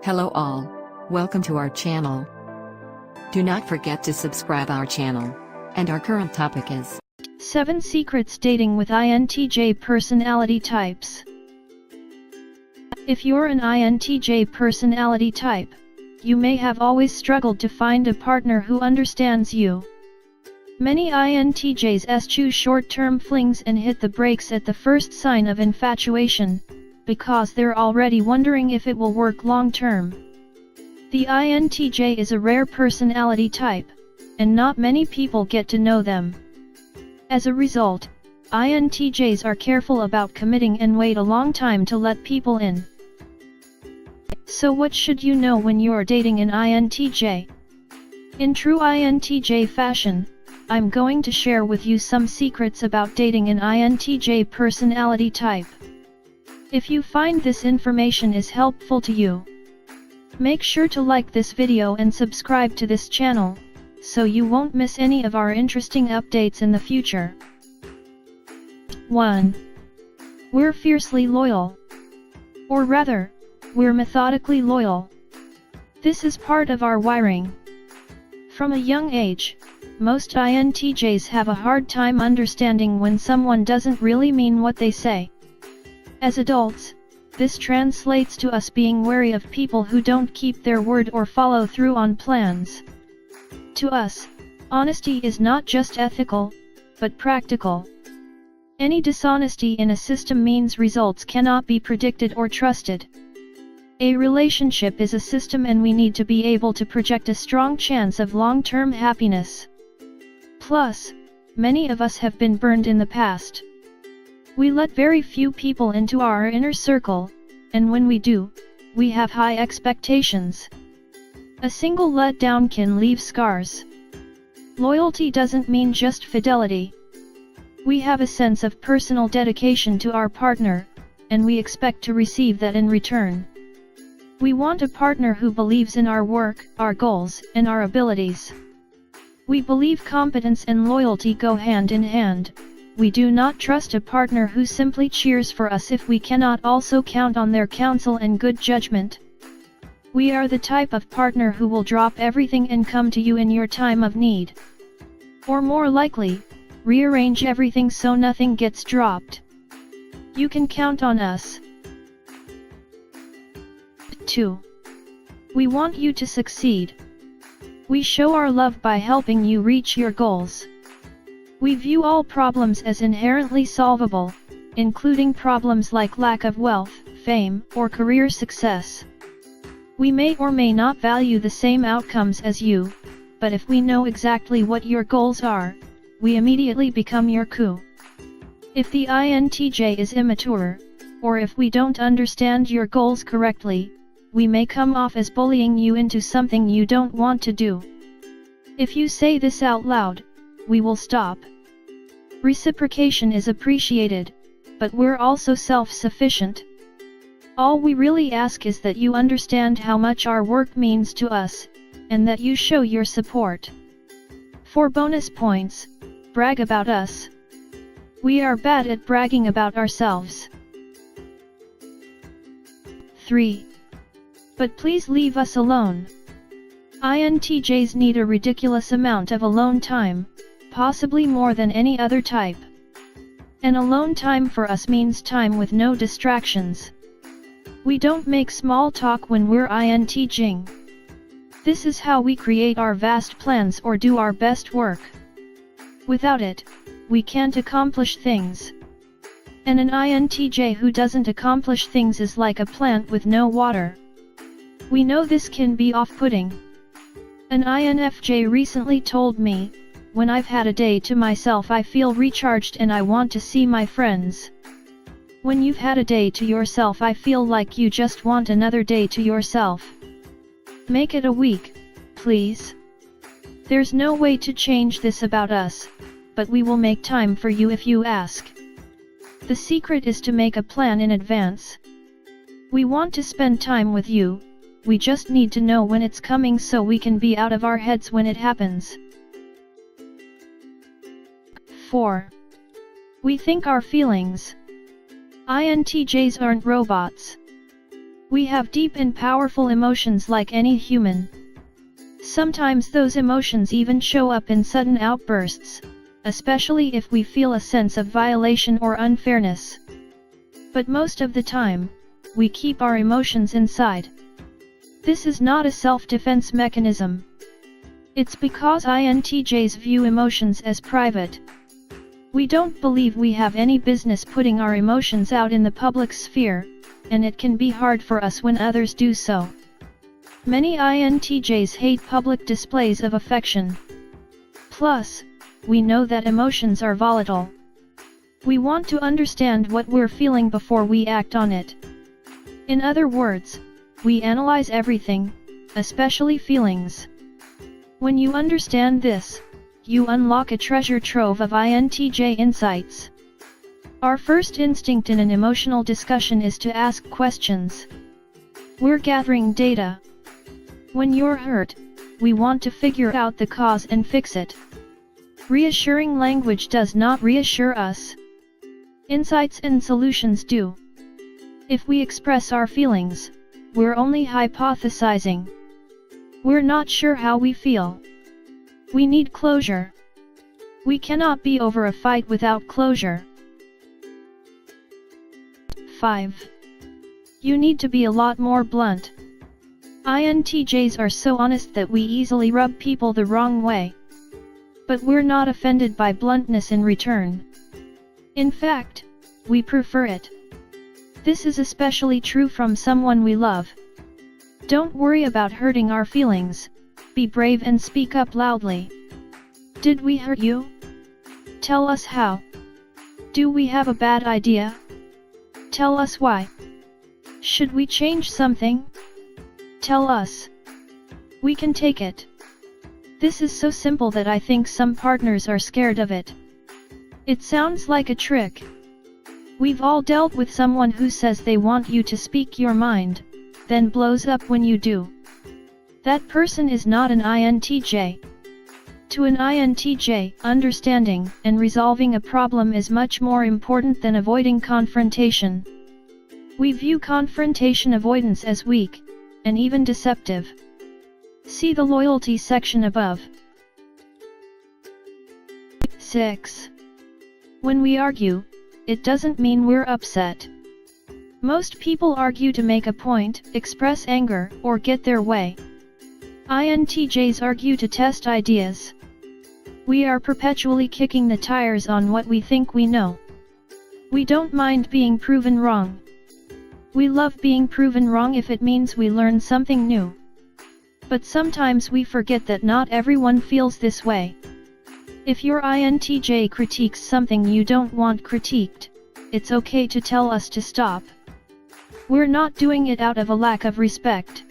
Hello all. Welcome to our channel. Do not forget to subscribe our channel. And our current topic is 7 Secrets Dating with INTJ Personality Types. If you're an INTJ personality type, you may have always struggled to find a partner who understands you. Many INTJs eschew short-term flings and hit the brakes at the first sign of infatuation, because they're already wondering if it will work long-term. The INTJ is a rare personality type, and not many people get to know them. As a result, INTJs are careful about committing and wait a long time to let people in. So what should you know when you're dating an INTJ? In true INTJ fashion, I'm going to share with you some secrets about dating an INTJ personality type. If you find this information is helpful to you, make sure to like this video and subscribe to this channel, so you won't miss any of our interesting updates in the future. 1. We're fiercely loyal. Or rather, we're methodically loyal. This is part of our wiring. From a young age, most INTJs have a hard time understanding when someone doesn't really mean what they say. As adults, this translates to us being wary of people who don't keep their word or follow through on plans. To us, honesty is not just ethical, but practical. Any dishonesty in a system means results cannot be predicted or trusted. A relationship is a system and we need to be able to project a strong chance of long-term happiness. Plus, many of us have been burned in the past. We let very few people into our inner circle, and when we do, we have high expectations. A single letdown can leave scars. Loyalty doesn't mean just fidelity. We have a sense of personal dedication to our partner, and we expect to receive that in return. We want a partner who believes in our work, our goals, and our abilities. We believe competence and loyalty go hand in hand. We do not trust a partner who simply cheers for us if we cannot also count on their counsel and good judgment. We are the type of partner who will drop everything and come to you in your time of need. Or more likely, rearrange everything so nothing gets dropped. You can count on us. 2. We want you to succeed. We show our love by helping you reach your goals. We view all problems as inherently solvable, including problems like lack of wealth, fame, or career success. We may or may not value the same outcomes as you, but if we know exactly what your goals are, we immediately become your coup. If the INTJ is immature, or if we don't understand your goals correctly, we may come off as bullying you into something you don't want to do. If you say this out loud, we will stop. Reciprocation is appreciated, but we're also self-sufficient. All we really ask is that you understand how much our work means to us, and that you show your support. For bonus points, brag about us. We are bad at bragging about ourselves. 3. But please leave us alone. INTJs need a ridiculous amount of alone time, possibly more than any other type. And alone time for us means time with no distractions. We don't make small talk when we're INTJing. This is how we create our vast plans or do our best work. Without it, we can't accomplish things. And an INTJ who doesn't accomplish things is like a plant with no water. We know this can be off-putting. An INFJ recently told me, "When I've had a day to myself I feel recharged and I want to see my friends." When you've had a day to yourself I feel like you just want another day to yourself. Make it a week, please. There's no way to change this about us, but we will make time for you if you ask. The secret is to make a plan in advance. We want to spend time with you. We just need to know when it's coming so we can be out of our heads when it happens. 4. We think our feelings. INTJs aren't robots. We have deep and powerful emotions like any human. Sometimes those emotions even show up in sudden outbursts, especially if we feel a sense of violation or unfairness. But most of the time, we keep our emotions inside. This is not a self-defense mechanism. It's because INTJs view emotions as private. We don't believe we have any business putting our emotions out in the public sphere, and it can be hard for us when others do so. Many INTJs hate public displays of affection. Plus, we know that emotions are volatile. We want to understand what we're feeling before we act on it. In other words, we analyze everything, especially feelings. When you understand this, you unlock a treasure trove of INTJ insights. Our first instinct in an emotional discussion is to ask questions. We're gathering data. When you're hurt, we want to figure out the cause and fix it. Reassuring language does not reassure us. Insights and solutions do. If we express our feelings, we're only hypothesizing. We're not sure how we feel. We need closure. We cannot be over a fight without closure. 5. You need to be a lot more blunt. INTJs are so honest that we easily rub people the wrong way. But we're not offended by bluntness in return. In fact, we prefer it. This is especially true from someone we love. Don't worry about hurting our feelings. Be brave and speak up loudly. Did we hurt you? Tell us how. Do we have a bad idea? Tell us why. Should we change something? Tell us. We can take it. This is so simple that I think some partners are scared of it. It sounds like a trick. We've all dealt with someone who says they want you to speak your mind, then blows up when you do. That person is not an INTJ. To an INTJ, understanding and resolving a problem is much more important than avoiding confrontation. We view confrontation avoidance as weak, and even deceptive. See the loyalty section above. 6. When we argue, it doesn't mean we're upset. Most people argue to make a point, express anger, or get their way. INTJs argue to test ideas. We are perpetually kicking the tires on what we think we know. We don't mind being proven wrong. We love being proven wrong if it means we learn something new. But sometimes we forget that not everyone feels this way. If your INTJ critiques something you don't want critiqued, it's okay to tell us to stop. We're not doing it out of a lack of respect.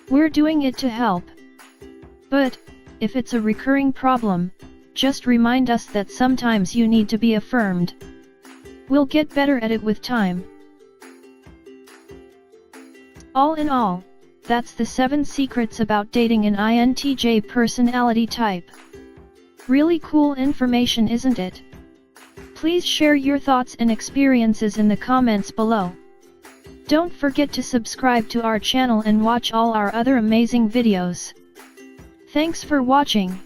We're doing it to help. But, if it's a recurring problem, just remind us that sometimes you need to be affirmed. We'll get better at it with time. All in all, that's the 7 secrets about dating an INTJ personality type. Really cool information, isn't it? Please share your thoughts and experiences in the comments below. Don't forget to subscribe to our channel and watch all our other amazing videos. Thanks for watching.